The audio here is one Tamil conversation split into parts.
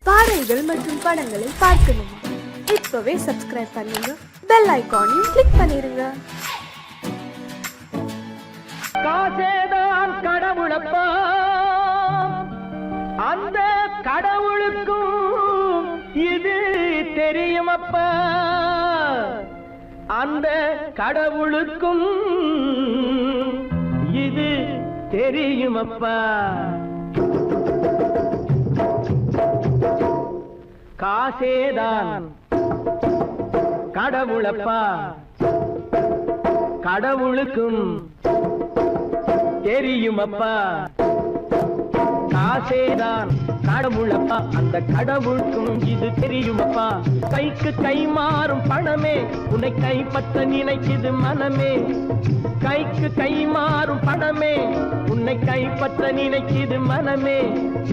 பாடல்கள் மற்றும் படங்களை பார்க்கணுமா? இப்பவே சப்ஸ்கிரைப் பண்ணுங்க, பெல் ஐகானையும் கிளிக் பண்ணிருங்க. காசேதான் கடவுளப்பா, அந்த கடவுளுக்கும் இது தெரியுமப்பா, அந்த கடவுளுக்கும் இது தெரியுமப்பா. காசேதான் கடவுளப்பா, கடவுளுக்கும் தெரியுமப்பா. காசேதான் கடவுளப்பா, அந்த கடவுளுக்கும் இது தெரியுமப்பா. கைக்கு கை மாறும் பணமே உன்னை கைப்பற்ற நினைக்குது மனமே. கைக்கு கை மாறும் பணமே உன்னை கைப்பற்ற நினைக்குது மனமே.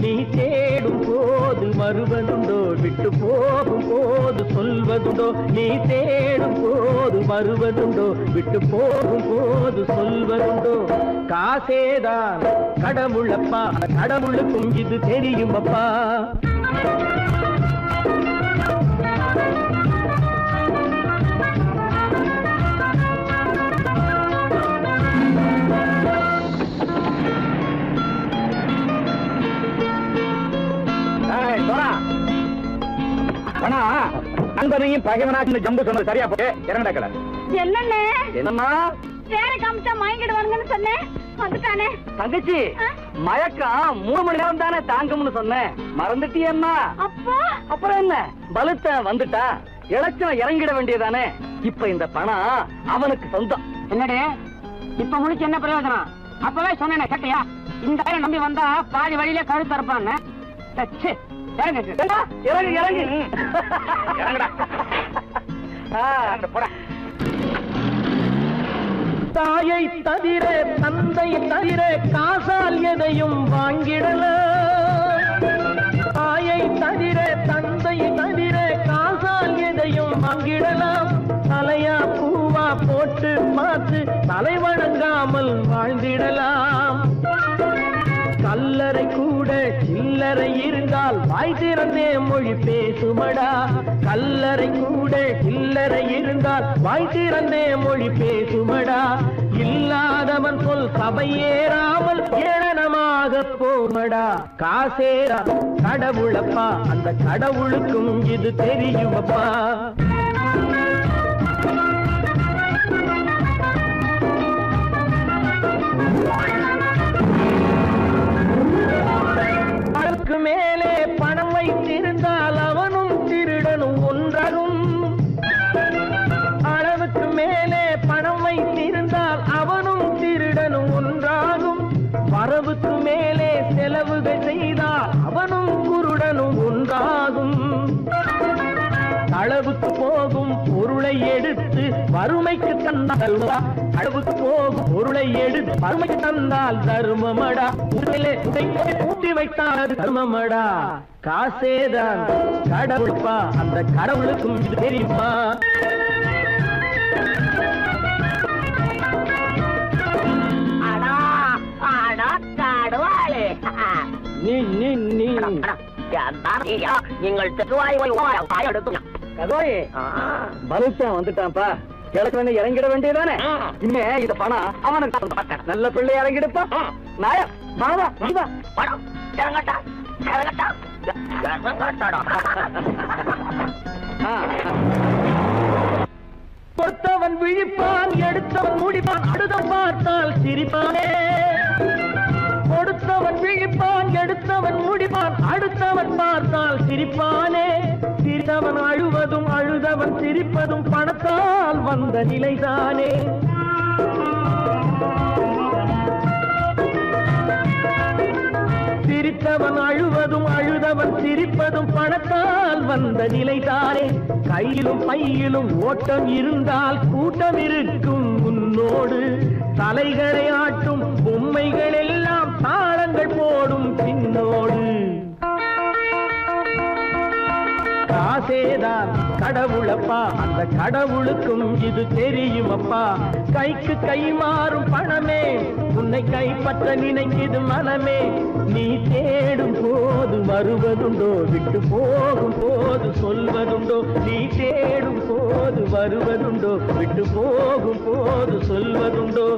நீ தேடும் போது வருவதுண்டோ, விட்டு போகும் போது சொல்வதுண்டோ. நீ தேடும் போது வருவதுண்டோ, விட்டு போகும் போது சொல்வதுண்டோ. காசேதான் கடவுளப்பா, கடவுளுக்கும் இது தெரியுமப்பா. நண்பனையும் பகைவனாக்கு ஜம்பு சொன்னது சரியா போய் இறங்கடக்கல. என்னண்ணே என்னம்மா வேற காமிச்சா மயங்கிடுவானுங்கன்னு சொன்னேன், வந்துட்டானே. தங்கச்சி, மயக்கம் 3 மணி நேரம் தானே தாங்கும்னு சொன்னேன், மறந்துட்டியம்மா? அப்பா அப்புறம் என்ன, பலுத்த வந்துட்டா இலட்சம் இறங்கிட வேண்டியதானே. இப்ப இந்த பணம் அவனுக்கு சொந்தம். என்னடே இப்ப முடிச்சு என்ன பிரயோஜனம்? அப்பவே சொன்னேன் சட்டையா, இந்த வேலை நம்பி வந்தா பாதி வழியில கழுத்து அறுப்பான்னு. இறங்கு இறங்கு தாயை தவிர தந்தை தவிர காசால் எதையும் வாங்கிடலாம். தாயை தவிர தந்தை தவிர காசால் எதையும் வாங்கிடலாம். தலையா பூவா போட்டு பார்த்து தலை வணங்காமல் வாழ்ந்திடலாம். கல்லறை கூட சில்லறை இருந்தால் வாய் திறந்தே மொழி பேசுமடா. கல்லறை கூட சில்லறை இருந்தால் வாய் திறந்தே மொழி பேசுமடா. இல்லாதவன் சொல் சபையேறாமல் ஏளனமாக போமடா. காசேரா கடவுளப்பா, அந்த கடவுளுக்கும் இது தெரியுமப்பா. மேலே பணம் வைத்திருந்தால் அவனும் திருடனும் ஒன்றாகும். அளவுக்கு மேலே பணம் வைத்திருந்தால் அவனும் திருடனும் ஒன்றாகும். வரவுக்கு மேலே செலவுகள் செய்தால் அவனும் குருடனும் ஒன்றாகும். அளவுக்கு போகும் பொருளை எடுத்து வறுமைக்கு தந்தால், அளவுக்கு போகும் பொருளை எடுத்து வறுமைக்கு தந்தால் தர்மமடா. ஊட்டி வைத்தால் தர்மமடா. காசேதான் கடவுள்பா, அந்த கடவுளுக்கும் இது தெரியுமா? நீங்கள் வந்துட்டான்ப்பா, கிழக்கு இறங்கிட வேண்டியதானே. இனிமே இந்த பணம் அவனுக்கு நல்ல பிள்ளை இறங்கிடுப்பா. நாயா பாவா பணம் இறங்கட்டா இறங்கட்டா. கொடுத்தவன் விழிப்பான், எடுத்தவன் முடிப்பான், அடுத்தவன் பார்த்தால் சிரிப்பானே. கொடுத்தவன் விழிப்பான், எடுத்தவன் முடிப்பான், அடுத்தவன் பார்த்தால் சிரிப்பானே. சிரித்தவன் அழுவதும் அழுதவன் சிரிப்பதும் பணத்தால் வந்த நிலைதானே. சிரித்தவன் அழுவதும் அழுதவன் சிரிப்பதும் பணத்தால் வந்த நிலைதானே. கையிலும் பையிலும் ஓட்டம் இருந்தால் கூட்டம் இருக்கும் உன்னோடு. தலைகளை ஆட்டும் பொம்மைகள் எல்லாம் தாளங்கள் போடும் பின்னோடு. காசேதான் கடவுளப்பா, அந்த கடவுளுக்கும் இது தெரியுமப்பா. கைக்கு கை மாறும் பணமே உன்னை கைப்பற்ற நினைக்குது மனமே. நீ தேடும் போது வருவதுண்டோ, விட்டு போகும் போது சொல்வதுண்டோ, நீ தேடும் போது வருவதுண்டோ, விட்டு போகும் போது சொல்வதுண்டோ.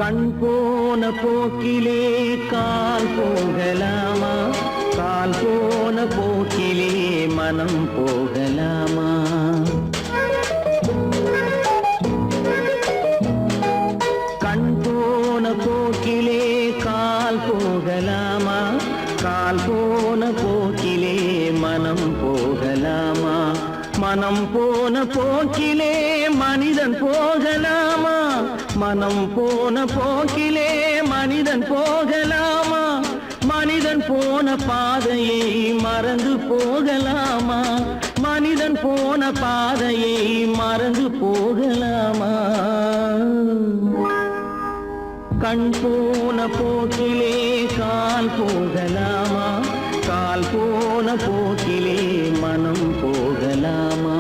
கண் போன போக்கிலே கால் போகலாமா, கால் போன போக்கிலே மனம் போகலாமா. கண் போன போக்கிலே கால் போகலாமா, கால் போன போக்கிலே மனம் போகலாமா. மனம் போன போக்கிலே மனிதன் போகலாமா, மனம் போன போக்கிலே மனிதன் போகலாமா. மனிதன் போன பாதையை மறந்து போகலாமா, மனிதன் போன பாதையை மறந்து போகலாமா. கண் போன போக்கிலே கால் போகலாமா, கால் போன போக்கிலே மனம் போகலாமா.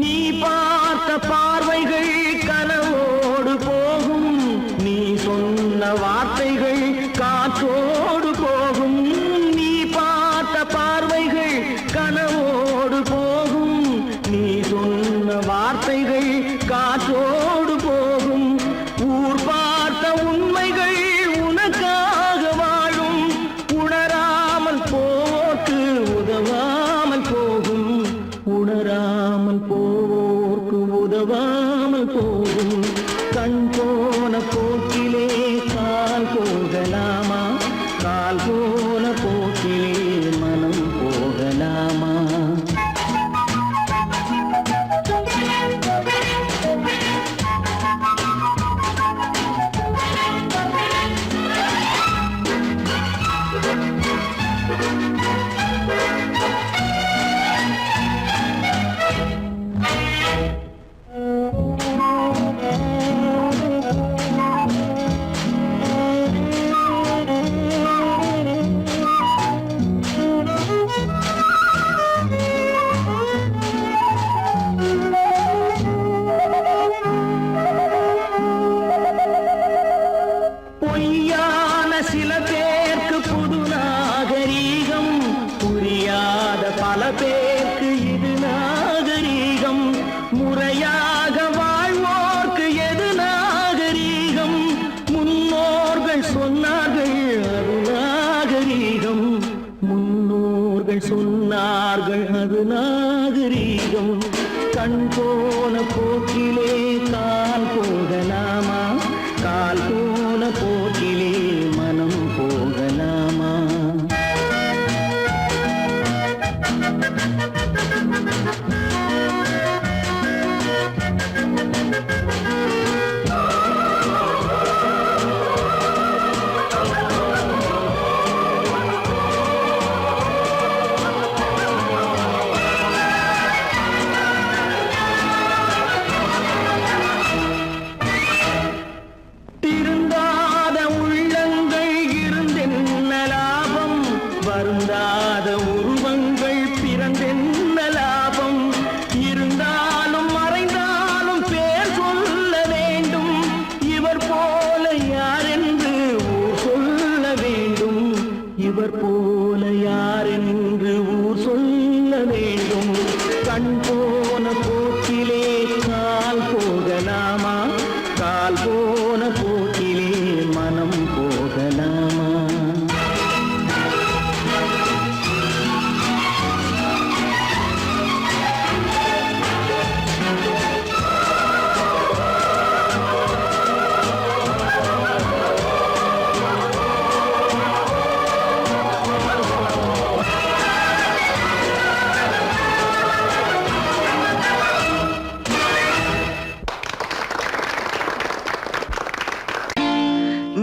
நீ பார்த்த பார்வைகள் கனவோடு போகும், நீ சொன்ன வார்த்தைகள் காற்றோடு போகும். நீ பார்த்த பார்வைகள் கனவோடு போகும், நீ சொன்ன வார்த்தைகள் காற்றோடு போகும். ஊர் பார்த்த உண்மைகள் உனக்காக வாழும், உணராமல் போக்கு உதவாமல் போகும், உணராமல் போக்கு உதவாமல் போகும். கண் போன போக்கிலே கால் போகலாமா, கால் போன போக்கிலே மனம் போகலாமா. பொய்யான சில பேருக்கு புது நாகரீகம், புரியாத பல பேருக்கு இது நாகரீகம். முறையாக வாழ்வோர்க்கு எது நாகரீகம், முன்னோர்கள் சொன்னார்கள் அது நாகரீகம், முன்னோர்கள் சொன்னார்கள் அது நாகரீகம். கண் போன போக்கிலே கால் போகலாமா, கால் போன போக்கிலே மனம் போகலாமா. மனம் போன போக்கிலே கால் போகலாமா? கால் போன போக்கிலே மனம் போகலாமா?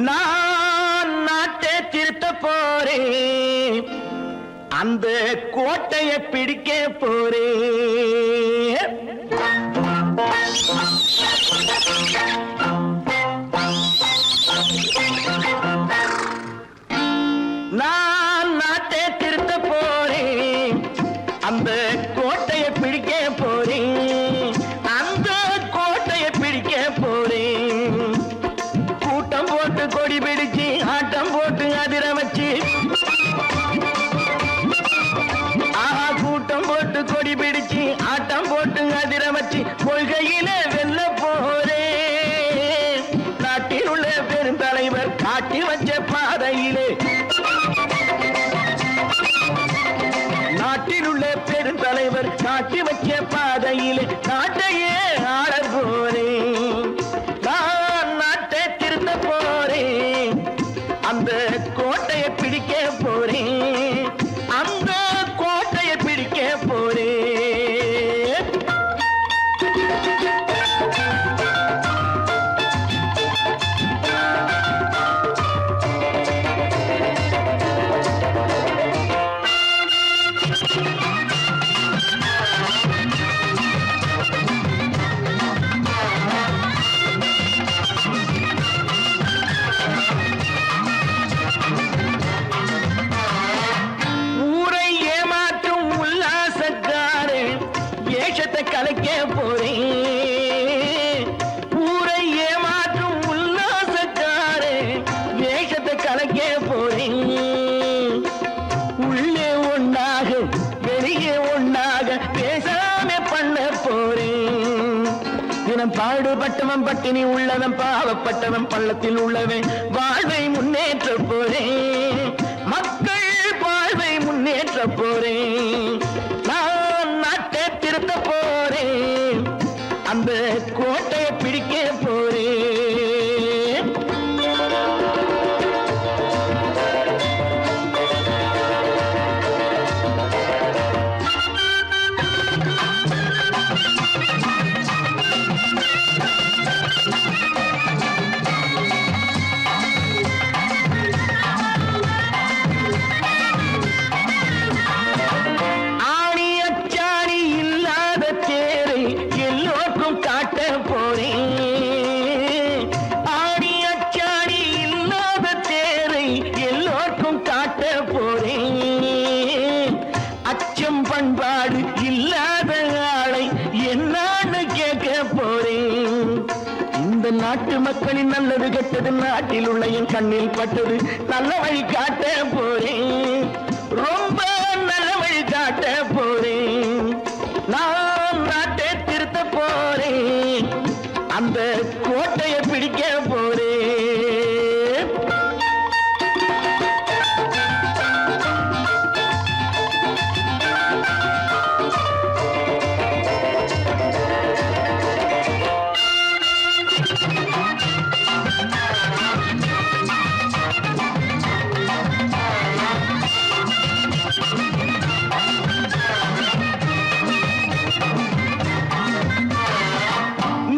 நான் நாட்டை திருத்த போறேன், அந்த கோட்டையை பிடிக்க போறேன். நான் நாட்டை திருத்த போறேன், அந்த கோட்டையை பிடிக்க போறேன், அந்த கோட்டையை பிடிக்க போறேன். கூட்டம் போட்டு கொடி பிடிச்சு ஆட்டம் போட்டு அதிர வச்சு, ஆஹா கூட்டம் போட்டு கொடி பிடிச்சு ஆட்டம் போட்டு அதிர வச்சு கொள்கையில வெல்ல போறேன். நாட்டில் உள்ள பெருந்தலைவர் காட்டி வச்ச பாதையிலே, நாட்டில் உள்ள பெருந்தலைவர் காட்டி வச்ச பாதையிலே நாட்டையே ஆள போறேன். நான் நாட்டை திருத்த போறேன், அந்த கோட்டையை பிடிக்க போறேன், அந்த கோட்டையை பிடிக்க போறேன். ஊரை ஏமாற்றும் உல்லாசக்காரன் வேஷத்தை கலைக்க போறேன். ஊரை ஏமாற்றும் உல்லாசக்காரன் வேஷத்தை கலைக்க போறேன். உள்ளே ஒண்ணாக வெளியே ஒண்ணாக பேசாம பண்ண போறேன். தினம் பாடுபட்டவன் பட்டினி உள்ளவன் பாவப்பட்டவன் பள்ளத்தில் உள்ளவன் வாழ்வை முன்னேற்ற போறேன். மக்கள் வாழ்வை முன்னேற்ற போறேன். நான் நாட்டை திருத்த போறேன், அந்த கோட்டையை பிடிக்க போறேன். ஆணி அச்சாணி இல்லாத தேரை எல்லோருக்கும் காட்ட போறேன். ஆணி அச்சாணி இல்லாத தேரை எல்லோருக்கும் காட்ட போறேன். அச்சம் பண்பாடு இல்லாத ஆளை என்னான்னு கேட்க போறேன். இந்த நாட்டு மக்களின் நல்லது கெட்டது நாட்டில் உள்ள என் கண்ணில் பட்டது நல்ல வழி காட்ட போறேன். ரொம்ப நல்ல வழி காட்ட போறேன். நான் நாட்டை திருத்த போறேன், அந்த கோட்டையை பிடிக்க போறேன்.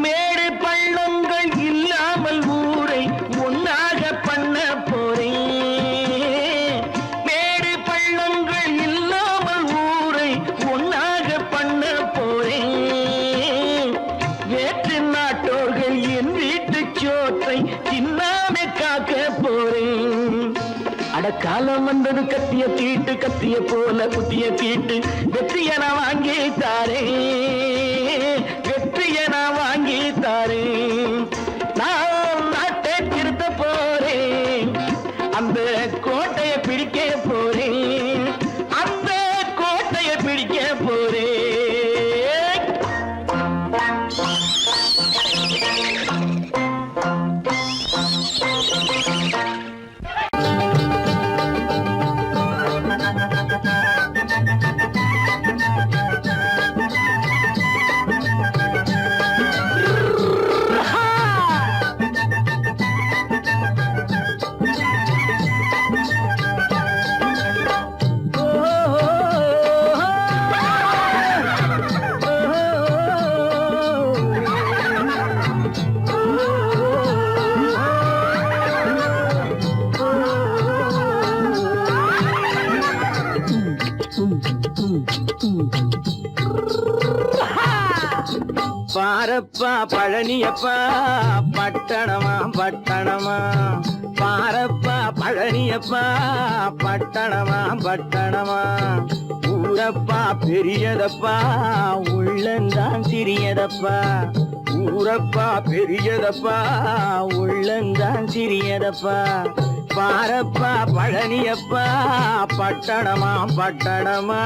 மேடு பள்ளங்கள் இல்லாமல் ஊரை ஒன்னாக பண்ண போறேன். மேடு பள்ளங்கள் இல்லாமல் ஊரை ஒன்னாக பண்ண போறேன். வேற்று நாட்டோர்கள் என் வீட்டு சோற்றை தின்னாம காக்க போறேன். அடக்காலம் வந்தது கத்திய தீட்டு, கத்திய போல குத்திய தீட்டு வெற்றிய நான் வாங்கி தாரேன், வெற்றிய நான் வாங்கி தாரேன். நான் நாட்டை திருத்த போறேன், அந்த கோட்டையை பிடிக்க போறேன், அந்த கோட்டையை பிடிக்க போறேன். பாரப்பா பழனியப்பா பட்டணமா பட்டணமா பாரப்பா பழனியப்பா பட்டணமா பட்டணமா ஊரப்பா பெரியதப்பா உள்ளந்தான் சிறியதப்பா ஊரப்பா பெரியதப்பா உள்ளந்தான் சிறியதப்பா பாரப்பா பழனியப்பா பட்டணமா பட்டணமா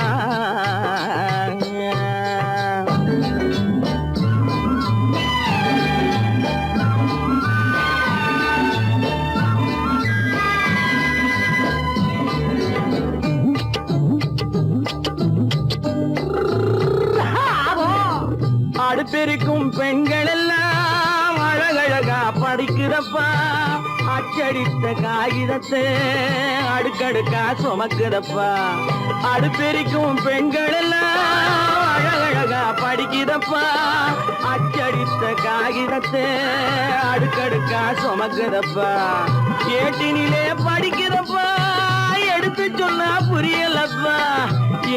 அடுப்பெருக்கும் பெண்கள் எல்லாம் அழகழகா படிக்கிறப்பா அச்சடித்த காகிதத்தை அடுக்கடுக்கா சுமக்குதப்பா அடுப்பெருக்கும் பெண்கள் எல்லாம் அழகழகா படிக்கிறப்பா அச்சடித்த காகிதத்தை அடுக்கடுக்கா சுமக்குதப்பா ஏட்டினிலே படிக்கிறப்பா எடுத்து சொன்னா புரியலப்பா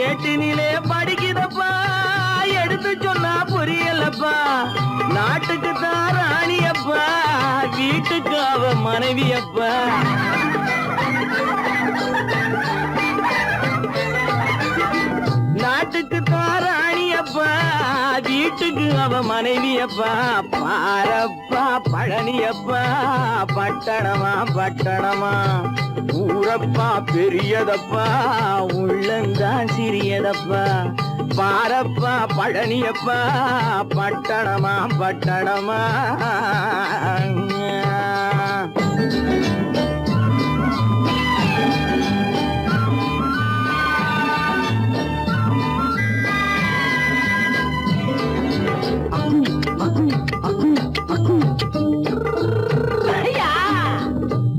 ஏட்டினிலே படிக்கிறப்பா எடுத்து சொன்னா புரியலப்பா நாட்டுக்கு தான் ராணியப்பா வீட்டுக்கு அவ மனைவியப்பா நாட்டுக்கு தான் ராணியப்பா வீட்டுக்கு அவ மனைவியப்பா பாரப்பா பழனியப்பா பட்டணமா பட்டணமா ஊரப்பா பெரியதப்பா உள்ளந்தான் சிறியதப்பா பாரப்பா பழனியப்பா பட்டணமா பட்டணமா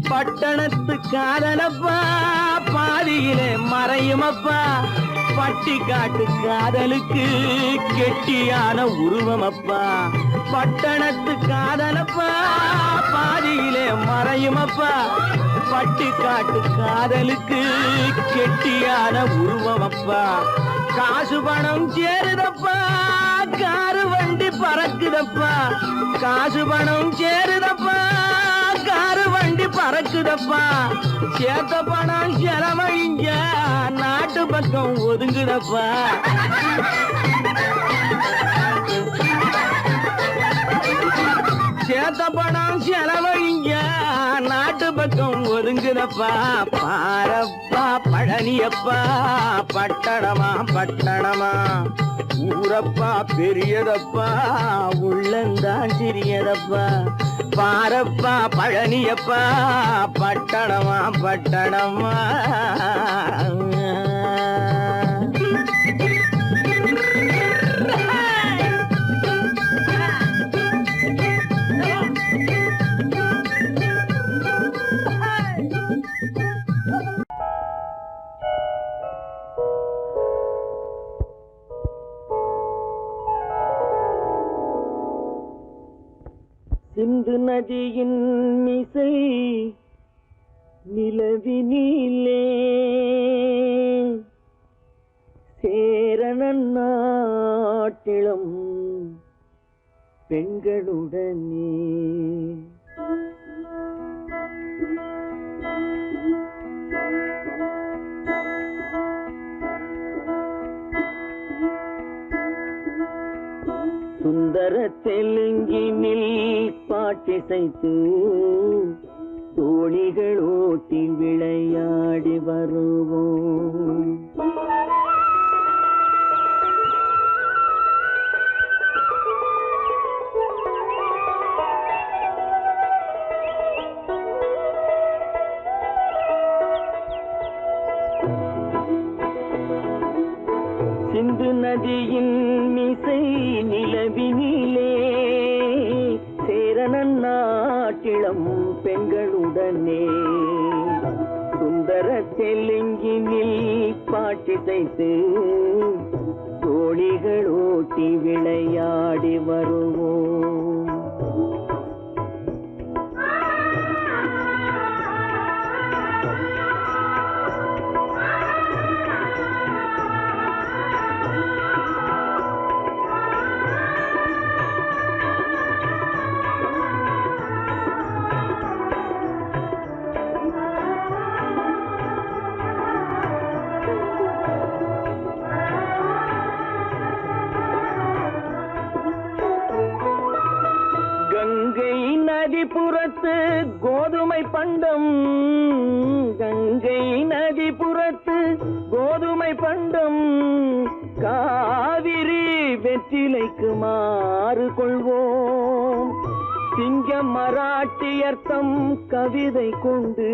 பட்டணத்து காதலப்பா பாதியிலே மறையுமப்பா பட்டி காட்டு காதலுக்கு கெட்டியான உருவமப்பா பட்டணத்து காதலப்பா பாதியிலே மறையுமப்பா பட்டி காட்டு காதலுக்கு கெட்டியான உருவமப்பா காசு பணம் சேருதப்பா காரு வண்டி பறக்குதப்பா காசு பணம் சேருதப்பா காரு வண்டி பறக்குதப்பா சேத்த பணம் செலவழிஞ்ச நாட்டு பக்கம் ஒதுங்குதப்பா சேத்த பணம் செலவழிஞ்ச நாட்டு பக்கம் ஒதுங்குதப்பா பாரப்பா பழனியப்பா பட்டணமா பட்டணமா ஊரப்பா பெரியதப்பா உள்ளந்தான் சிறியதப்பா பாரப்பா பழனியப்பா பட்டணமா பட்டணமா சிந்து நதியின் மிசை நிலவினிலே சேரணன் நாட்டிலும் பெண்களுடனே சுந்தர தெலுங்கினில் பாட்டிசைத்து தோணிகள் ஓட்டி விளையாடி வருவோம் சிந்து நதியின் மிசை நிலவினிலே சேரணன் நாட்டிளம் பெண்களுடனே சுந்தர தெலுங்கினில் பாட்டிசைத்து தோணிகள் ஓட்டி விளையாடி வருவோம் நதிபுறத்து கோதுமை பண்டம், கங்கை நதிபுறத்து கோதுமை பண்டம், காவிரி வெற்றிலைக்கு மாறு கொள்வோம். சிங்கம் மராட்டியர்த்தம் கவிதை கொண்டு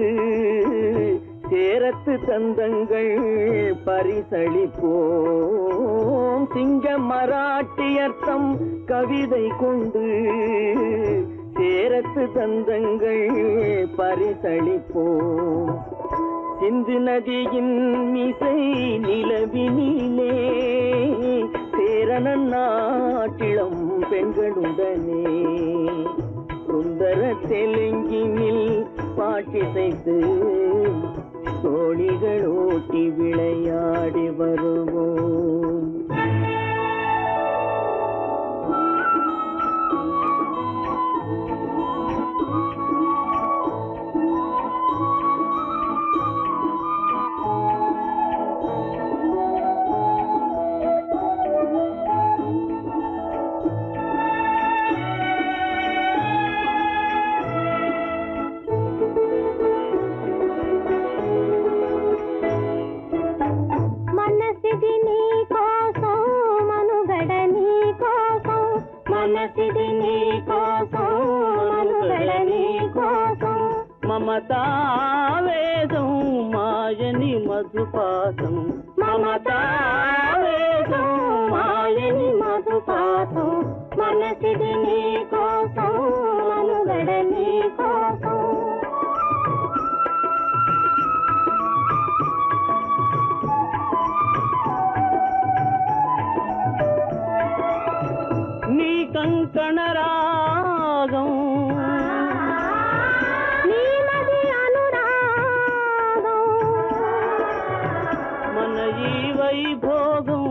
சேரத்து தந்தங்கள் பரிசளிப்போம். சிங்கம் மராட்டியர்த்தம் கவிதை கொண்டு சேரத்து தந்தங்கள் பரிசளிப்போம். சிந்து நதியின் மிசை நிலவினிலே சேரணன் நாட்டிளம் பெண்களுடனே சுந்தர தெலுங்கினில் பாட்டிசைத்து தோழிகள் ஓட்டி விளையாடி வருவோம். మమతావేదం మాయని మధుపాసం, మమతావేదం మాయని మధుపాసం, మనసిది నీ కోసం మనుగడ నీ కోసం. నీ కంకణ రాగం వైభోగం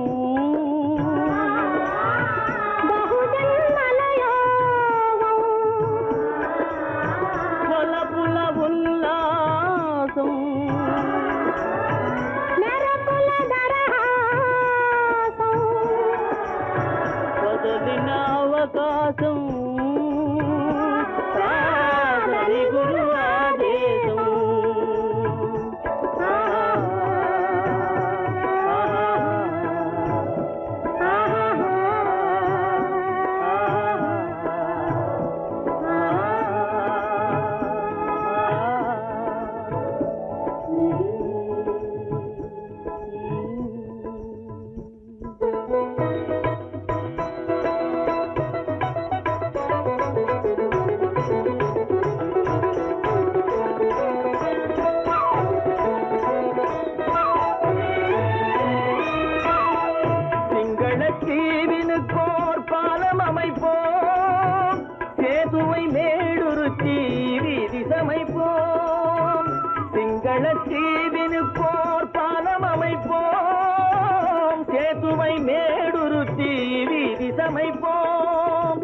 బహుజన్మలయోగం కొలపుల ఉల్లాసం మెరపుల దరహాసం వదలిన అవకాశం సాధని గురు ఆదేశం. தீவினுக்கோர் பாலம் அமைப்போம், சேதுவை மேடுருத்தி வீதி சமைப்போம். சிங்கள தீவினுக்கோர் பாலம் அமைப்போம், சேதுவை மேடுருத்தி வீதி சமைப்போம்.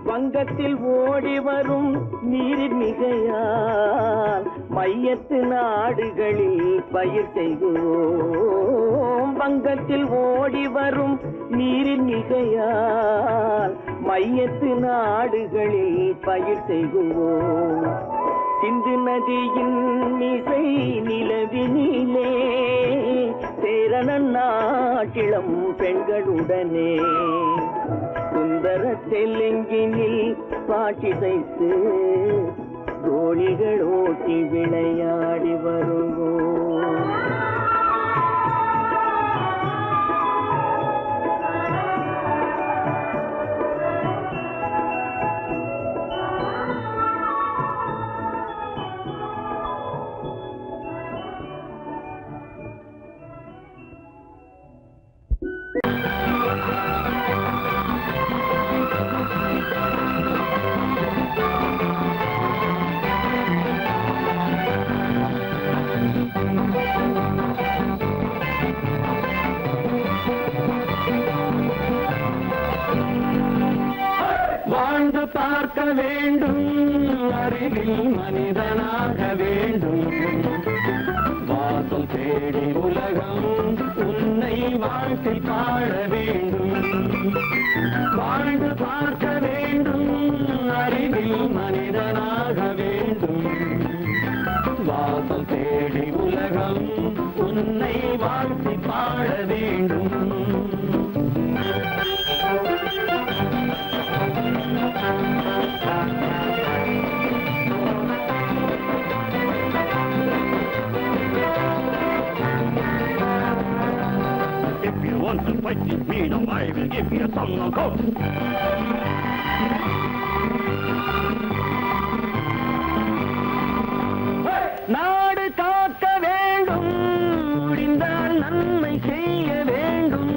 வங்கத்தில் ஓடி வரும் நீரின் மிகையால் மையத்து நாடுகளில் பயிர் செய்கிறோம். வங்கத்தில் ஓடி வரும் நீரின் மிகையால் மையத்து நாடுகளில் பயிர் செய்கிறோம். சிந்து நதியின் மிசை நிலவினிலே சேரணன் நாட்டிளம் பெண்களுடனே சுந்தர தெலுங்கினில் பாட்டிசைத்து தோழிகள் ஓட்டி விளையாடி வருவோம். வாழ்ந்து பார்க்க வேண்டும், அறிவில் மனிதனாக வேண்டும். வாசம் தேடி உலகம் உன்னை வாழ்க்கை பாட வேண்டும். வாழ்ந்து பார்க்க வேண்டும், அறிவில் மனிதனாக fighting me, now I will give you some no go. நாடு காக்க வேண்டும், முடிந்தால் நன்மை செய்ய வேண்டும்.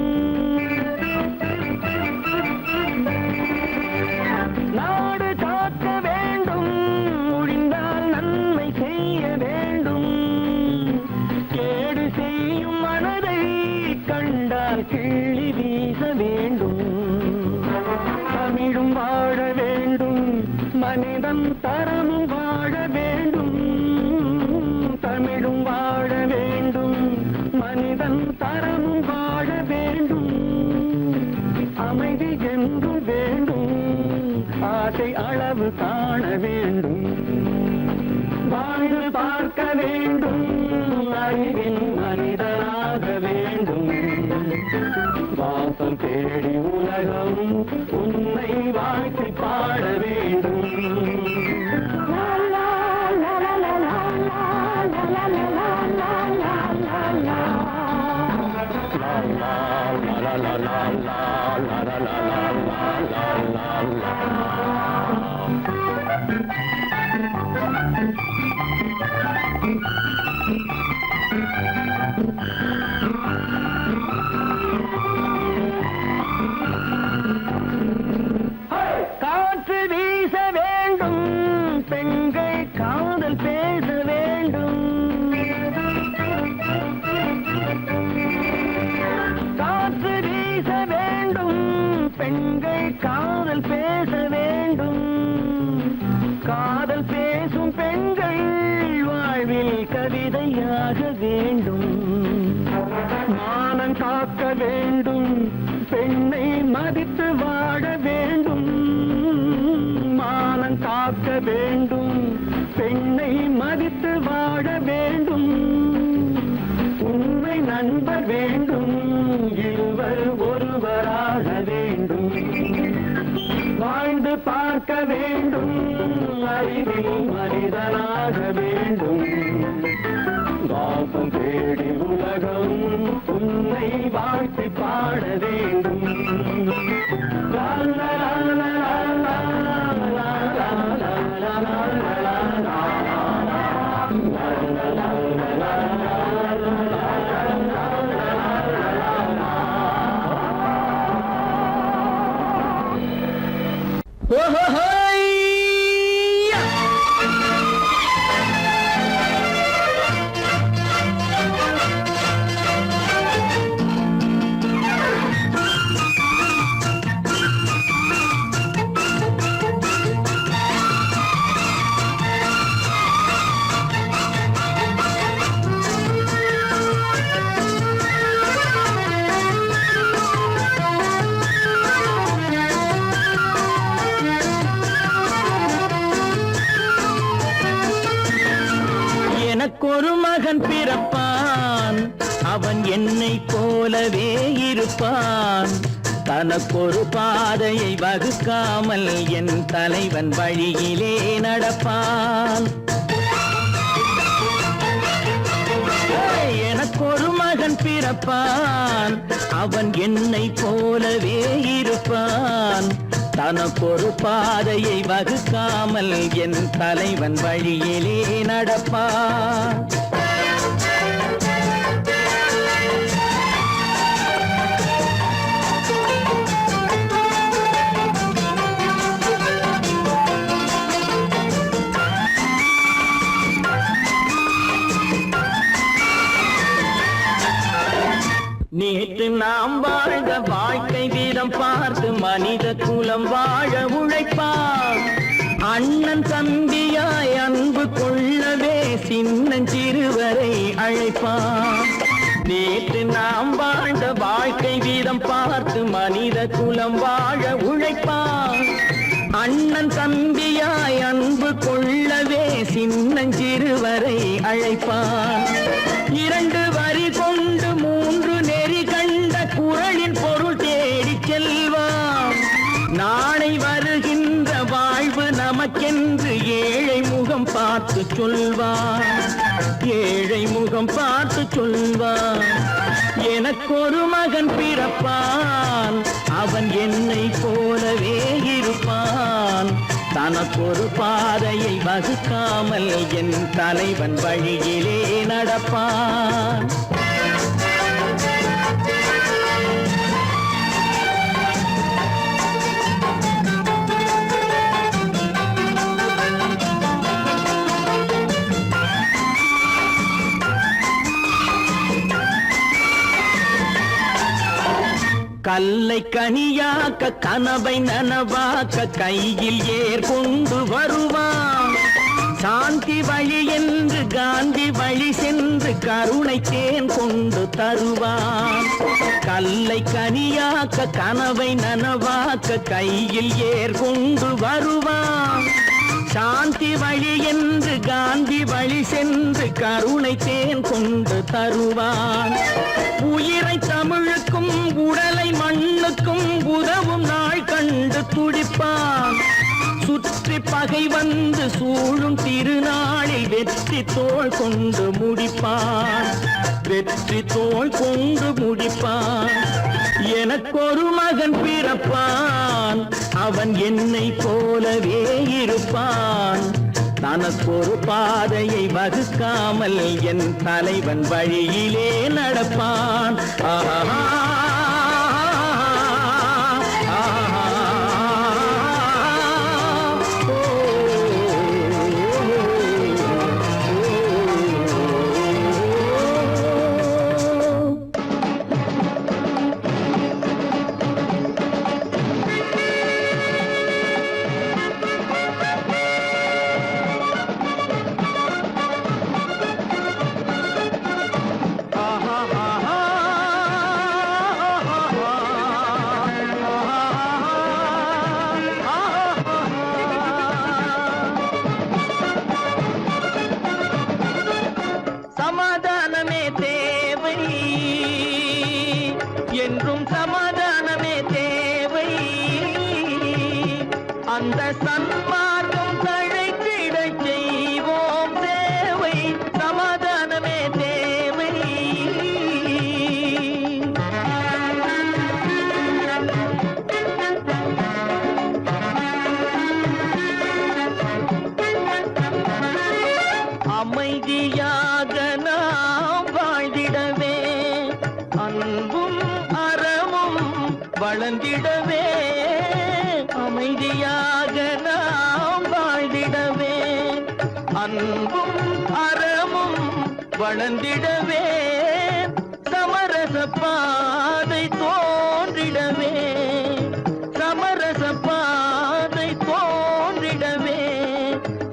நாடு காக்க வேண்டும், முடிந்தால் நன்மை செய்ய வேண்டும். கேடு செய்யும் மனதை கண்டால் கிள்ளி வீச வேண்டும். தமிழும் வாழ வேண்டும், மனிதன் தரமும் வாழ வேண்டும். தமிழும் வாழ வேண்டும், மனிதன் தரமும் வாழ வேண்டும். அமைதி என்றும் வேண்டும், ஆசை அளவு காண வேண்டும். வாழ்ந்து பார்க்க வேண்டும், அறிவின் மனிதனாக வேண்டும். வாசம் தேடி உலகம் உன்னை வாழ்த்தி பாட வேண்டும். காற்று வீச வேண்டும், பெண்கள் காதல் பேச வேண்டும். காற்று வீச வேண்டும், பெண்கள் காதல் பேச வேண்டும். காதல் பேசும் பெண்கள் வாழ்வில் கவிதையாக வேண்டும். மானம் காக்க வேண்டும், பெண்ணை மதித்து வாழ வேண்டும். மானம் காக்க வேண்டும், பெண்ணை மதித்து வாழ வேண்டும். உண்மை நண்பர் வேண்டும், இருவர் ஒருவராக வேண்டும். வாழ்ந்து பார்க்க வேண்டும், அறிவில் மனிதனாக வேண்டும். வாசம் தேடி உலகம் உன்னை வாழ்த்தி பாட வேண்டும். லா லா லா லா லா லா லா லா லா லா. எனக்கொரு மகன் பிறப்பான், அவன் என்னை போலவே இருப்பான். தனக்கொரு பாதையை வகுக்காமல் என் தலைவன் வழியிலே நடப்பான். எனக்கொரு மகன் பிறப்பான், அவன் என்னை போலவே இருப்பான். தனக்கொரு பாதையை வகுக்காமல் என் தலைவன் வழியிலே நடப்பான். நேற்று நாம் வாழ்ந்த வாழ்க்கை வீதம் பார்த்து மனித குலம் வாழ உழைப்பான். அண்ணன் தம்பியாய் அன்பு கொள்ளவே சின்னஞ்சிறுவரை அழைப்பான். நேற்று நாம் வாழ்ந்த வாழ்க்கை வீதம் பார்த்து மனித குலம் வாழ உழைப்பான். அண்ணன் தம்பியாய் அன்பு கொள்ளவே சின்னஞ்சிறுவரை அழைப்பான். இரண்டு வரி கொண்டு மூன்று நெறி கண்ட குறளின் பொருள் தேடிச் செல்வான். நாளை வருகின்ற வாழ்வு நமக்கென்று ஏழை முகம் பார்த்து சொல்வான். ஏழை முகம் பார்த்து சொல்வான். எனக்கொரு மகன் பிறப்பான், அவன் என்னை போலவே இருப்பான். தனக்கொரு பாதையை வகுக்காமல் என் தலைவன் வழியிலே நடப்பான். கல்லை கனியாக்க கனவை நனவாக்க கையில் ஏற்கொண்டு வருவான். சாந்தி வழி என்று காந்தி வழி சென்று கருணை தேன் கொண்டு தருவான். கல்லை கனியாக்க கனவை நனவாக்க கையில் ஏற்கொண்டு வருவான். சாந்தி வழி என்று காந்தி வழி சென்று கருணை தேன் கொண்டு தருவான். உயிரை தமிழுக்கும் உடலை மண்ணுக்கும் உதவும் நாள் கண்டு துடிப்பான். சுற்றி பகை வந்து சூழும் திருநாளில் வெற்றி தோள் கொண்டு முடிப்பான். வெற்றி தோள் கொண்டு முடிப்பான். எனக்கொரு மகன் பிறப்பான், அவன் என்னை போலவே இருப்பான். தனக்கொரு பாதையை வகுக்காமல் என் தலைவன் வழியிலே நடப்பான். ஆஹா சமாதானமே தேவை என்றும் சமாதானமே தேவை. அந்த சன்மார்க்கம் தழைத்திடச் செய்வோம் தேவை. சமாதானமே தேவை. அமைதியாக நாம் வாழ்ந்திடவே, அன்பும் அறமும் வளர்ந்திடவே. அமைதியாக நாம் வாழ்ந்திடவே, அன்பும் அறமும் வளர்ந்திடவே. சமரச பாதை தோன்றிடவே, சமரச பாதை தோன்றிடவே.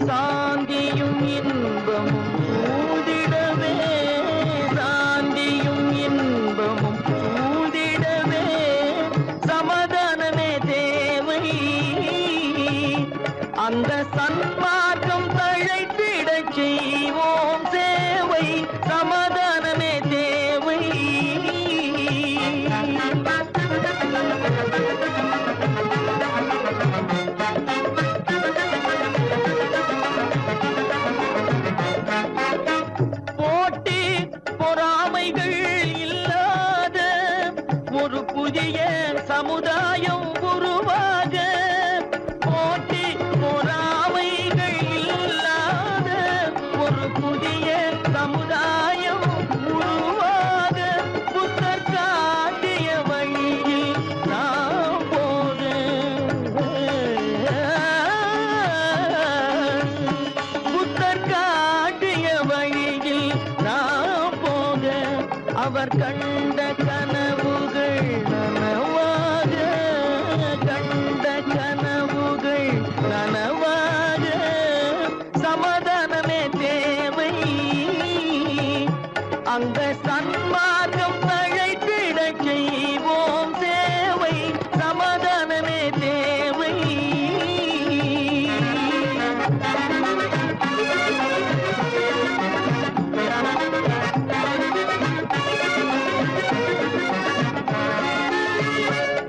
சாந்தியும் இன்பமும் சூழ்ந்திடவே, சாந்தியும் இன்பமும் சூழ்ந்திடவே. சமாதானமே தேவை. அந்த சன்மார்க்கம் தழைத்திடச் செய்வோம் சேவை. சமாதானமே தேவை. போட்டி பொறாமைகள் இல்லாத ஒரு புதிய சமுதாயம் உருவாக. போட்டி பொறாமைகள் இல்லாத ஒரு புதிய சமுதாயம் உருவாக. புத்தர் காட்டிய வழியில் நாம் போக, புத்தர் காட்டிய வழியில் நாம் போக. அவர் கண்ட கனவுகள் நனவாக, கண்ட கனவுகள் நனவாக. சமாதானமே தேவை. அங்க சன்மார்க்கம் தழைத்திடச் செய்வோம் சேவை. சமாதானமே தேவை.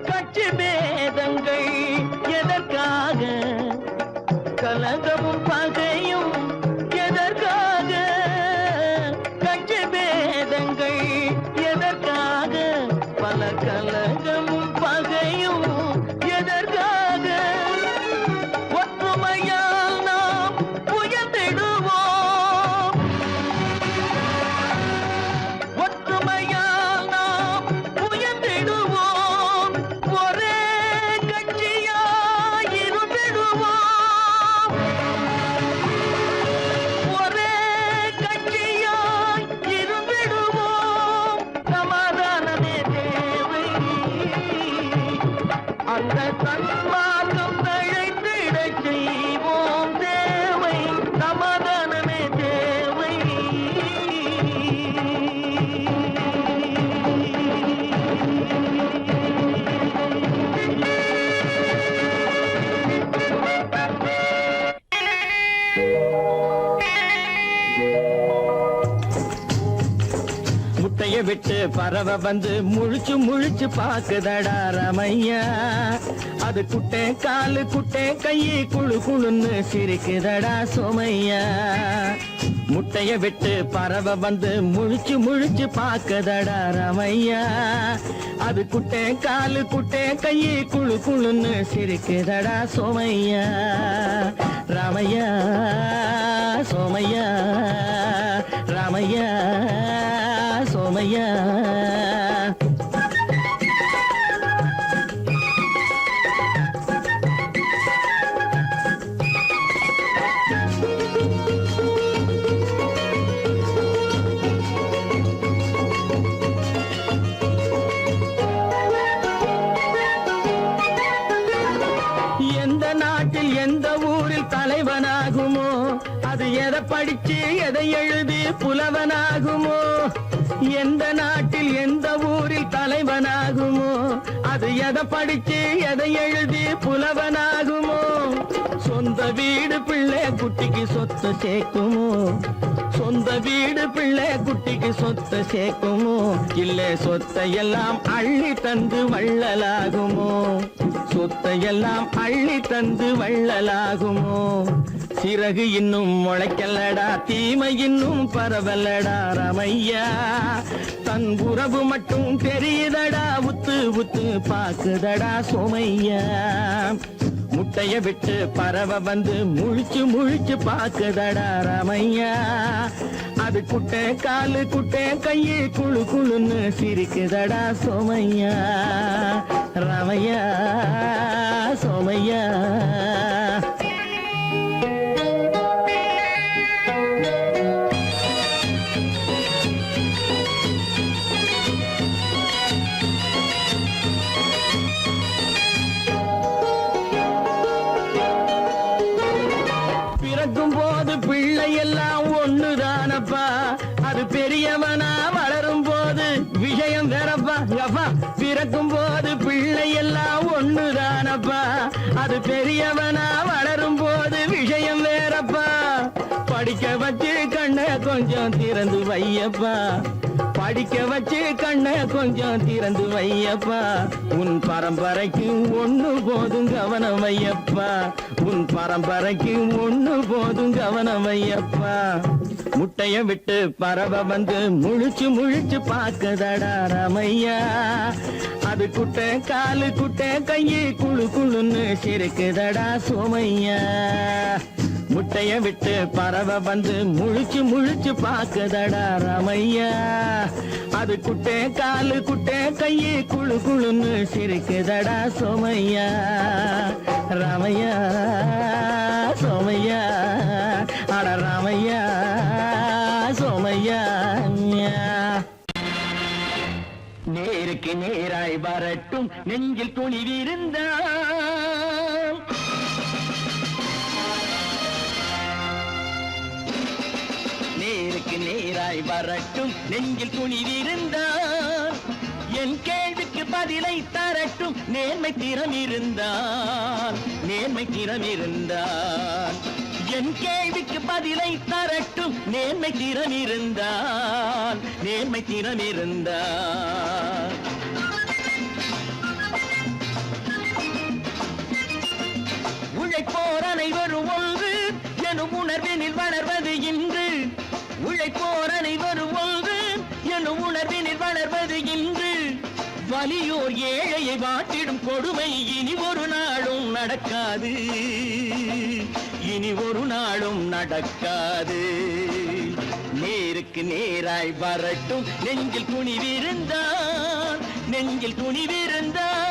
கட்சி பேதங்கள் சன்மார்க்கம் தழைத்திடச் செய்வோம் தேவை சமாதானமே தேவை. முட்டைய விட்டு பறவை வந்து முழிச்சு முழிச்சு பாக்குதடா ரமையா. அது குட்டே காலு குட்டே கையை குழு குழுன்னு சிரிக்குதடா சோமையா. முட்டைய விட்டு பறவை வந்து முழிச்சு முழிச்சு பாக்குதடா ரமையா. அது குட்டே காலு குட்டே கையை குழு குழுன்னு சிரிக்குதடா சோமையா. ராமையா சோமையா ராமையா சோமையா. எந்த நாட்டில் எந்த ஊரில் தலைவனாகுமோ, அது எதை படிச்சு எதை எழுதி புலவனாகுமோ. எந்த நாட்டில் எந்த ஊரில் தலைவனாகுமோ, அது எதை படிச்சு எதை எழுதி புலவனாகுமோ. சொந்த வீடு பிள்ளை குட்டிக்கு சொத்து சேர்க்குமோ, சொந்த வீடு பிள்ளை குட்டிக்கு சொத்து சேர்க்குமோ. இல்ல சொத்தை எல்லாம் அள்ளி தந்து வள்ளலாகுமோ, சொத்தை எல்லாம் அள்ளி தந்து வள்ளலாகுமோ. சிறகு இன்னும் முளைக்கல்லடா தீமை இன்னும் பரவலடா ரமையா. தன் உறவு மட்டும் தெரியுதடா உத்து உத்து பாக்குதடா சோமையா. முட்டைய விட்டு பறவை வந்து முழிச்சு முழிச்சு பாக்குதடா ரமையா. அது குட்டை காலு குட்டை கையை குழு குழுன்னு சிரிக்குதடா சோமையா. ரமையா சோமையா. பிறக்கும் போது பிள்ளை எல்லாம் ஒண்ணுதானப்பா, அது பெரியவனா வளரும் போது விஷயம் வேறப்பா. அப்பா பிறக்கும் போது பிள்ளை எல்லாம் ஒண்ணுதானப்பா, அது பெரியவனா வளரும் போது விஷயம் வேறப்பா. படிக்க வச்சு கண்ணை கொஞ்சம் திறந்து வையப்பா, படிக்க வச்சு கண்ணை கொஞ்சம் திறந்து வையப்பா. உன் பரம்பரைக்கு ஒண்ணு போதும் கவனம் வையப்பா, உன் பரம்பரைக்கு ஒண்ணு போதும் கவனம் வையப்பா. முட்டைய விட்டு பறவை வந்து முழிச்சு முழிச்சு பாக்குதடா ரமையா. அது குட்டை காலு குட்டை கையை குழு குழுன்னு சிரிக்குதடா சோமையா. முட்டைய விட்டு பறவை வந்து முழிச்சு முழிச்சு பாக்குதடா ரமையா. அது குட்டை காலு குட்டை கையை குழு குழுன்னு சிரிக்குதடா சோமையா. ரமையா சோமையா அட ரமையா சோமையா. நேருக்கு நேராய் வரட்டும் நெஞ்சில் துணிவிருந்தால், நேருக்கு நேராய் வரட்டும் நெஞ்சில் துணிவிருந்தால். என் கேள்விக்கு பதிலை தரட்டும் நேர்மை திறம் இருந்தால், நேர்மை திறம் இருந்தால். என் கேள்விக்கு பதிலை தரட்டும் நேர்மை திறம் இருந்தால், நேர்மை திறம் இருந்தால். உழைப்போர் அனைவரும் ஒன்று எனும் உணர்வினில் வளர்வது இன்று, உழைப்போர் அனைவரும் ஒன்று எனும் உணர்வினில் வளர்வது இன்று. வலியோர் ஏழையை வாட்டிடும் கொடுமை இனி ஒரு நாளும் நடக்காது, இனி ஒரு நாளும் நடக்காது. நேருக்கு நேராய் வரட்டும் நெஞ்சில் துணிவிருந்தால், நெஞ்சில் துணிவிருந்தால்.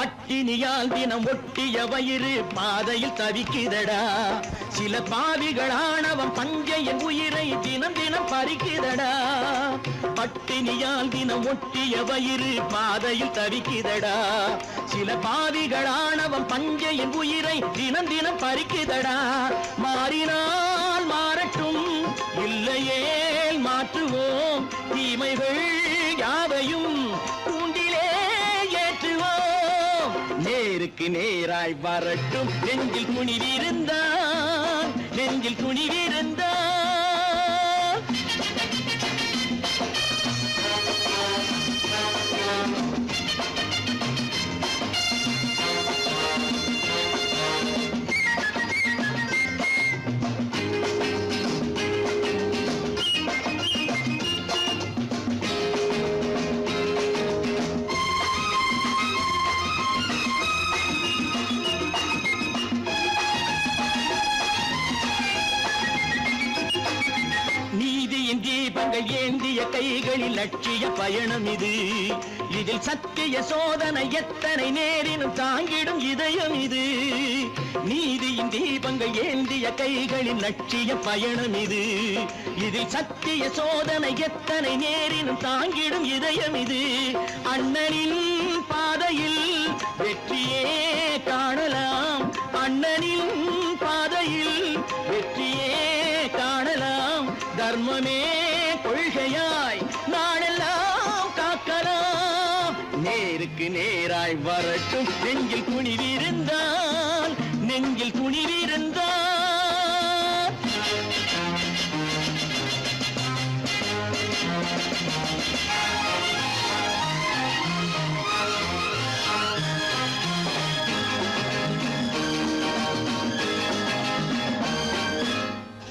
பட்டினியால் தினம் ஒட்டிய வயிறு பாதையில் தவிக்குதடா. சில பாவிகள் ஆணவம் பஞ்சையின் உயிரை தினம் தினம் பறிக்குதடா. பட்டினியால் தினம் ஒட்டிய வயிறு பாதையில் தவிக்குதடா. சில பாவிகள் ஆணவம் பஞ்சையின் உயிரை தினம் தினம் பறிக்குதடா. மாறினால் மாறட்டும், இல்லையே மாற்றுவோம். தீமைகள் யாவையும் கூண்டிலே ஏற்றுவோம். நேருக்கு நேராய் வரட்டும், நெஞ்சில் துணிவிருந்தான், நெஞ்சில் துணிவிருந்தான். தீபங்கள் ஏந்திய கைகளில் லட்சிய பயணம் இது. இதில் சத்திய சோதனை எத்தனை நேரினும் தாங்கிடும் இதயம் இது. நீதியின் தீபங்கள் ஏந்திய கைகளில் லட்சிய பயணம் இது. இதில் சத்திய சோதனை எத்தனை நேரினும் தாங்கிடும் இதயம் இது. அண்ணனின் பாதையில் வெற்றியே காணலாம், அண்ணனின் பாதையில் வெற்றியே காணலாம். தர்மமே கொள்கையாய் நாளெல்லாம் காக்கலாம். நேருக்கு நேராய் வரட்டும், நெஞ்சில் துணிவிருந்தான், நெஞ்சில் துணிவிருந்தான்.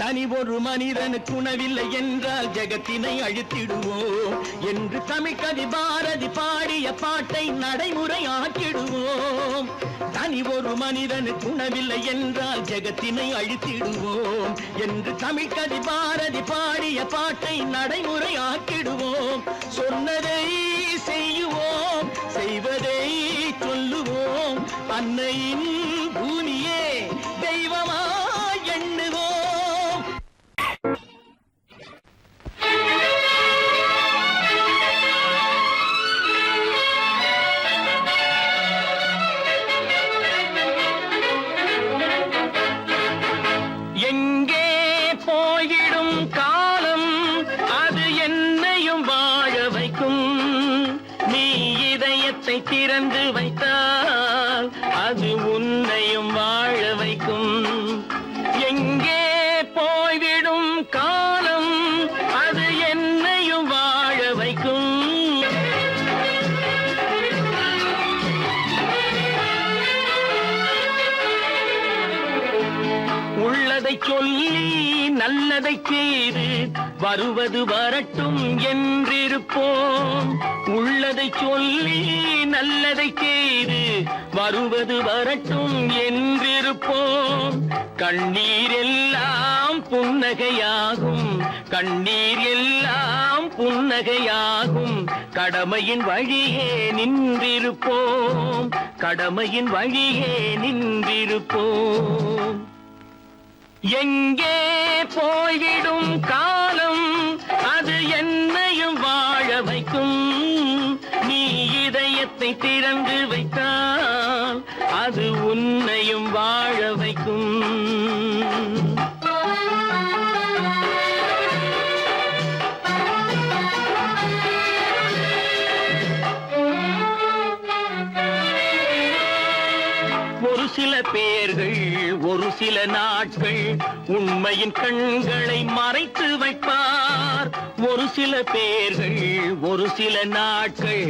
தனி ஒரு மனிதனுக்கு உணவில்லை என்றால் ஜெகத்தினை அழித்திடுவோம் என்று தமிழ் கவி பாரதி பாடிய பாட்டை நடைமுறை ஆக்கிடுவோம். தனி ஒரு மனிதனுக்கு உணவில்லை என்றால் ஜெகத்தினை அழித்திடுவோம் என்று தமிழ் கவி பாரதி பாடிய பாட்டை நடைமுறை ஆக்கிடுவோம். சொன்னதை செய்யுவோம், செய்வதை சொல்லுவோம். அன்னையின் பூமியே தெய்வமா எண்ணுவோம். திறந்து வைத்தால் அது உன்னையும் வாழ வைக்கும். எங்கே போய்விடும் காலம், அது என்னையும் வாழ வைக்கும். உள்ளதை சொல்லி நல்லதை செய்து வருவது வரட்டும் என்றிருப்போம். உள்ளதை சொல்லி நல்லதை செய்து வருவது வரட்டும் என்றிருப்போம். கண்ணீர் எல்லாம் புன்னகையாகும், கண்ணீர் எல்லாம் புன்னகையாகும். கடமையின் வழியே நின்றிருப்போம், கடமையின் வழியே நின்றிருப்போம். எங்கே போய்விடும் காலம், அது என்னையும் வாழ வைக்கும். நீ இதயத்தை திறந்து வைத்தால் அது உன்னையும் வாழ வைக்கும். ஒரு சில பேர்கள் ஒரு சில நாட்கள் உண்மையின் கண்களை மறைத்து வைப்பார். ஒரு சில பேர்கள் ஒரு சில நாட்கள்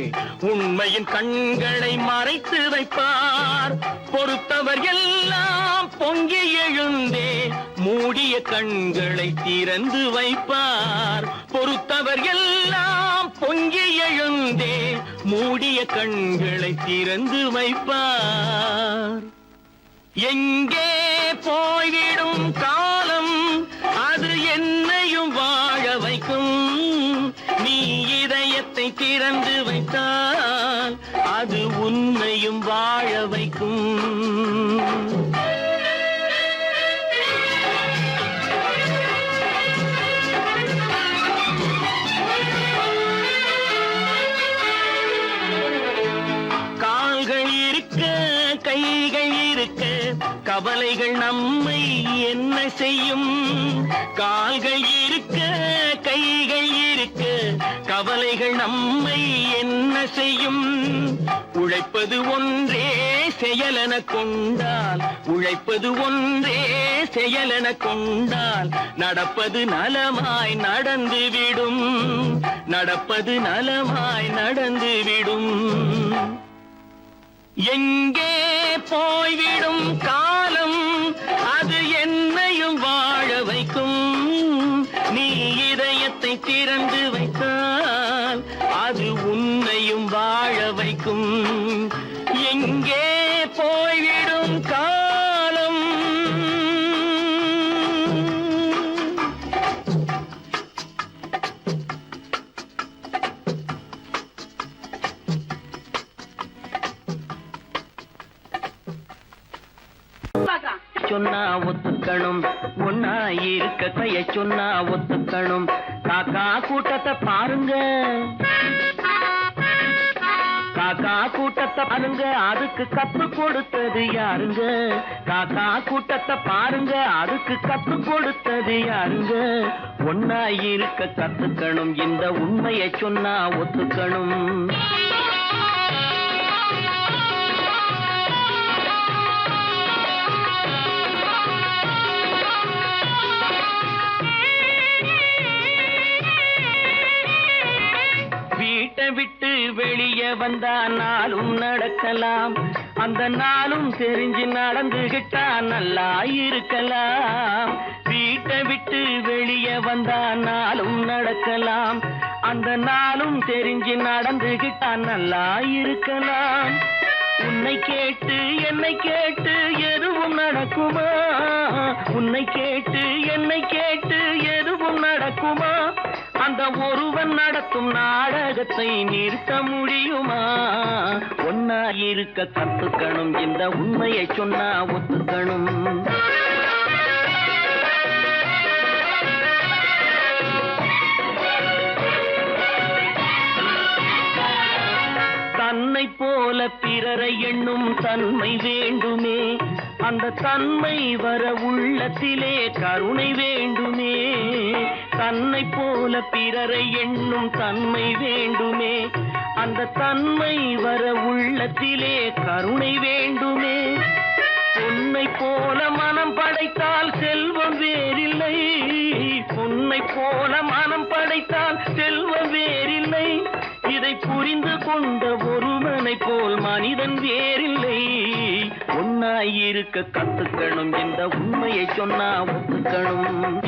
உண்மையின் கண்களை மறைத்து வைப்பார். பொறுத்தவர் எல்லாம் பொங்கி எழுந்தே மூடிய கண்களை திறந்து வைப்பார். பொறுத்தவர் எல்லாம் பொங்கி எழுந்தே மூடிய கண்களை திறந்து வைப்பார். எங்கே போய்விடும் காலம், அது என்னையும் வாழ வைக்கும். நீ இதயத்தை திறந்து வைத்தால் அது உன்னையும் வாழ வாழ வைக்கும். கால்கள் இருக்க கைகள் இருக்க கவலைகள் நம்மை என்ன செய்யும்? கால்கள் இருக்க கைகள் இருக்க கவலைகள் நம்மை என்ன செய்யும்? உழைப்பது ஒன்றே செயலென கொண்டால், உழைப்பது ஒன்றே செயலென கொண்டால் நடப்பது நலமாய் நடந்துவிடும், நடப்பது நலமாய் நடந்துவிடும். எங்கே போய்விடும் காலம் அது என்னையும் வாழ வைக்கும். நீ இதயத்தை திறந்து வைத்தால் அது உன்னையும் வாழ வைக்கும். எங்கே போய்விடும் காலம். சொன்னா ஒத்துக்கணும், ஒன்னா இருக்க கைய சொன்னா ஒத்துக்கணும். காக்கா கூட்டத்தை பாருங்க, காக்கா கூட்டத்தை பாருங்க, அதுக்கு கத்து கொடுத்தது யாருங்க? காக்கா கூட்டத்தை பாருங்க, அதுக்கு கத்து கொடுத்தது யாருங்க? ஒன்னா இருக்க கத்துக்கணும், இந்த உண்மையை சொன்னா ஒத்துக்கணும். விட்டு வெளியே வந்தா நாளும் நடக்கலாம், அந்த நாளும் தெரிஞ்சு நடந்துகிட்டா நல்லா இருக்கலாம். வீட்டை விட்டு வெளியே வந்தா நாளும் நடக்கலாம், அந்த நாளும் தெரிஞ்சு நடந்துகிட்டா நல்லா இருக்கலாம். உன்னை கேட்டு என்னை கேட்டு எதுவும் நடக்குமா? உன்னை கேட்டு என்னை கேட்டு எதுவும் நடக்குமா? அந்த ஒருவன் நடத்தும் நாடகத்தை நிறுத்த முடியுமா? ஒன்னா இருக்க கத்துக்கணும், இந்த உண்மையை சொன்னா ஒத்துக்கணும். தன்னை போல பிறரை எண்ணும் தன்மை வேண்டுமே, அந்த தன்மை வர உள்ளத்திலே கருணை வேண்டுமே. தன்னை போல பிறரை எண்ணும் தன்மை வேண்டுமே, அந்த தன்மை வர உள்ளத்திலே கருணை வேண்டுமே. பொன்னை போல மனம் படைத்தால் செல்வம் வேறில்லை, பொன்னை போல மனம் படைத்தால் செல்வம் வேறில்லை. இதை புரிந்து கொண்ட ஒருவனை போல் மனிதன் வேறில்லை. ஒன்னாயிருக்க கத்துக்கணும், இந்த உண்மையை சொன்னா ஒத்துக்கணும்.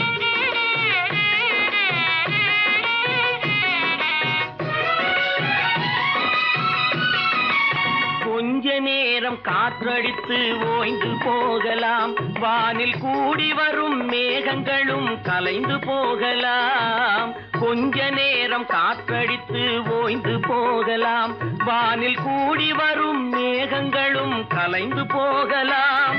கொஞ்ச நேரம் காற்றடித்து ஓய்ந்து போகலாம், வானில் கூடி வரும் மேகங்களும் கலைந்து போகலாம். கொஞ்ச நேரம் காற்றடித்து ஓய்ந்து போகலாம், வானில் கூடி வரும் மேகங்களும் கலைந்து போகலாம்.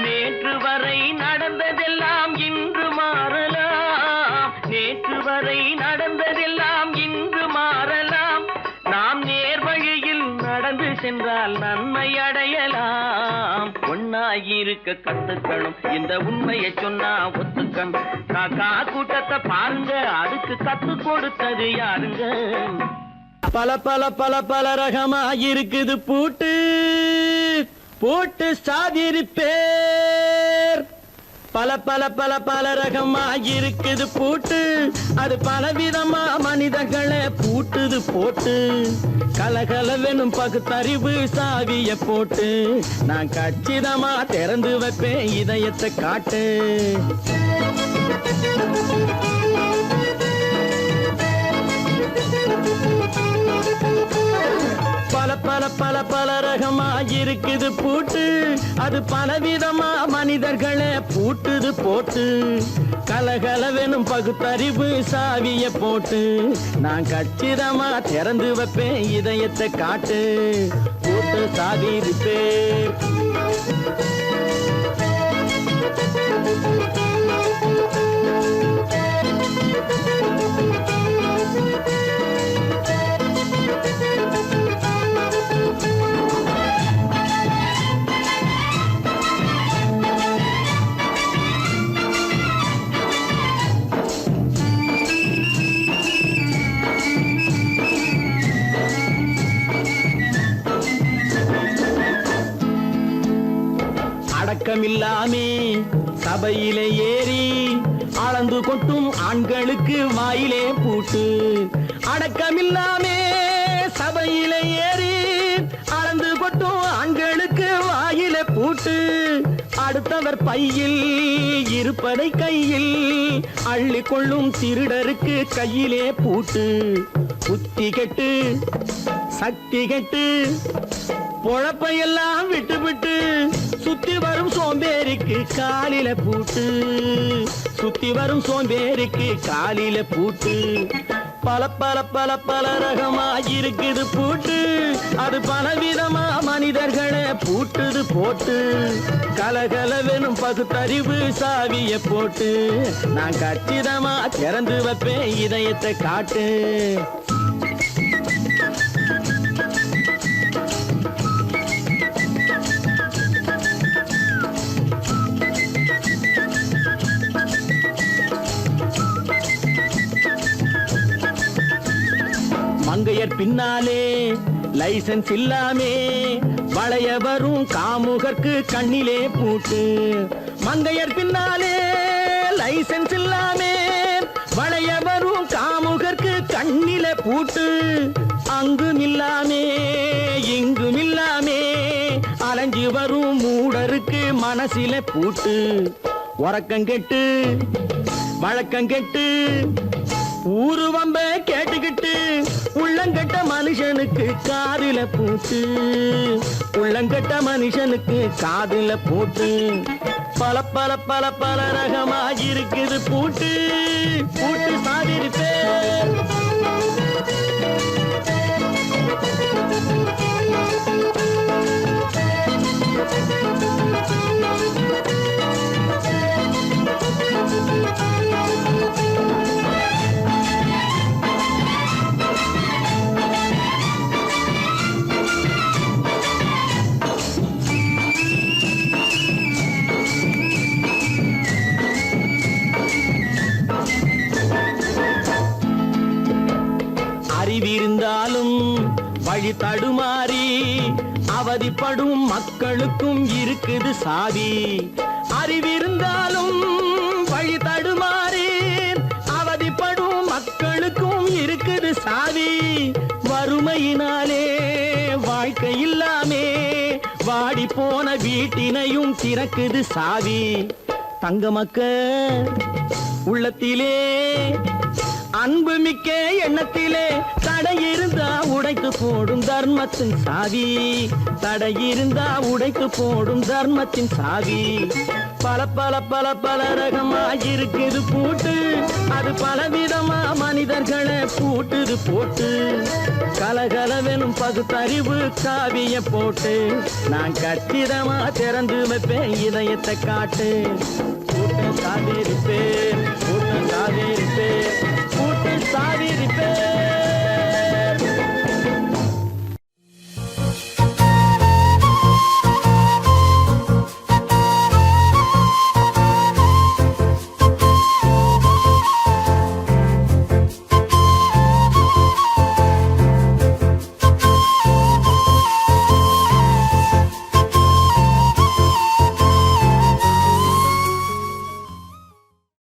நேற்று வரை நடந்ததெல்லாம் இன்று மாறலாம், நேற்று வரை நடந்ததெல்லாம் இன்று மாறலாம். நாம் நேர் வழியில் நடந்து சென்றால் நன்மை அடையலாம். ஒன்னாயிருக்க கத்துக்கணும், இந்த உண்மையை சொன்னா ஒத்துக்கணும். காக்கா கூட்டத்தை பாருங்க, அதுக்கு கத்து கொடுத்தது யாருங்க? பல பல பல பல ரகமா இருக்குது பூட்டு, பூட்டு சாதிரி பேர். பல பல பல பல ரகமா இருக்குது பூட்டு, அது பலவிதமா மனிதர்களை பூட்டுது போட்டு. கலகலவெனும் பகுத்தறிவு சாவிய போட்டு, நான் கச்சிதமா திறந்து வைப்பேன் இதயத்தை காட்டு. பல பல பல பல ரகமா இருக்குது பூட்டு, அது பலவிதமா மனிதர்களை பூட்டுது போட்டு. கலகலவெனும் பகுத்தறிவு சாவிய போட்டு, நான் கச்சிதமா திறந்து வைப்பேன் இதயத்தை காட்டு. போட்டு சாவி ரிப்பேர். அடக்கமில்லாமே சபையிலே ஏறி அளந்து கொட்டும் ஆண்களுக்கு வாயிலே பூட்டு. அடக்கமில்லாமே சபையிலே ஏறி அளந்து கொட்டும் ஆண்களுக்கு வாயிலே பூட்டு. அடுத்தவர் பையில் இருப்பதை கையில் அள்ளி கொள்ளும் திருடருக்கு கையிலே பூட்டு. புத்தி கெட்டு சக்தி கெட்டு பொழப்பையெல்லாம் விட்டு விட்டு சுத்தி வரும் சோம்பேறிக்கு காலில பூட்டு. சுத்தி வரும் சோம்பேறிக்கு காலில பூட்டு. பல பல பல பல ரகமா இருக்குது பூட்டு. அது பலவிதமா மனிதர்களை பூட்டுது போட்டு. கலகலவெனும் பகுத்தறிவு சாவிய போட்டு. நான் கச்சிதமா திறந்து வைப்பேன் இதயத்தை காட்டு. மங்கையர் பின்னாலே லைசன்ஸ் இல்லாமே வளைய வரும் காமுகர்க்கு கண்ணிலே பூட்டு. மங்கையர் பின்னாலே லைசன்ஸ் இல்லாமே வளைய வரும் காமுகர்க்கு கண்ணிலே பூட்டு. அங்கும் இல்லாமே இங்கும் இல்லாமே அலைஞ்சு வரும் மூடருக்கு மனசில பூட்டு. உறக்கங்கெட்டு வழக்கங்கெட்டு ஊரு வம்ப கேட்டுக்கிட்டு உள்ளங்கட்ட மனுஷனுக்கு காதில பூட்டு. உள்ளங்கட்ட மனுஷனுக்கு காதில பூட்டு. பல பல பல பல ரகமா இருக்குது பூட்டு. பூட்டு சாதிருப்பேன். அறிவிருந்தாலும் வழி தடுமாறி அவதிப்படும் மக்களுக்கும் இருக்குது சாவி. அறிவிருந்தாலும் வழி தடுமாறி அவதிப்படும் மக்களுக்கும் இருக்குது சாவி. வறுமையினாலே வாழ்க்கை இல்லாமே வாடி போன வீட்டினையும் திறக்குது சாவி. தங்க மக்க உள்ளத்திலே அன்பு மிக்க எண்ணத்திலே தடை இருந்தா உடைத்து போடும் தர்மத்தின் சாவி. தடை இருந்தா உடைத்து போடும் தர்மத்தின் சாவி. பல பல பல பல ரகமா இருக்குது பூட்டு. அது பலவிதமா மனிதர்களை பூட்டுது போட்டு. கலகலவெனும் பகுத்தறிவு காவிய போட்டு. நான் கச்சிதமா திறந்து வைப்பேன் இதயத்தை காட்டு. கூட்டம் சாதிருப்பேன் கூட்டம் சாதிருப்பேன் கூட்டம் சாதிருப்பேன்.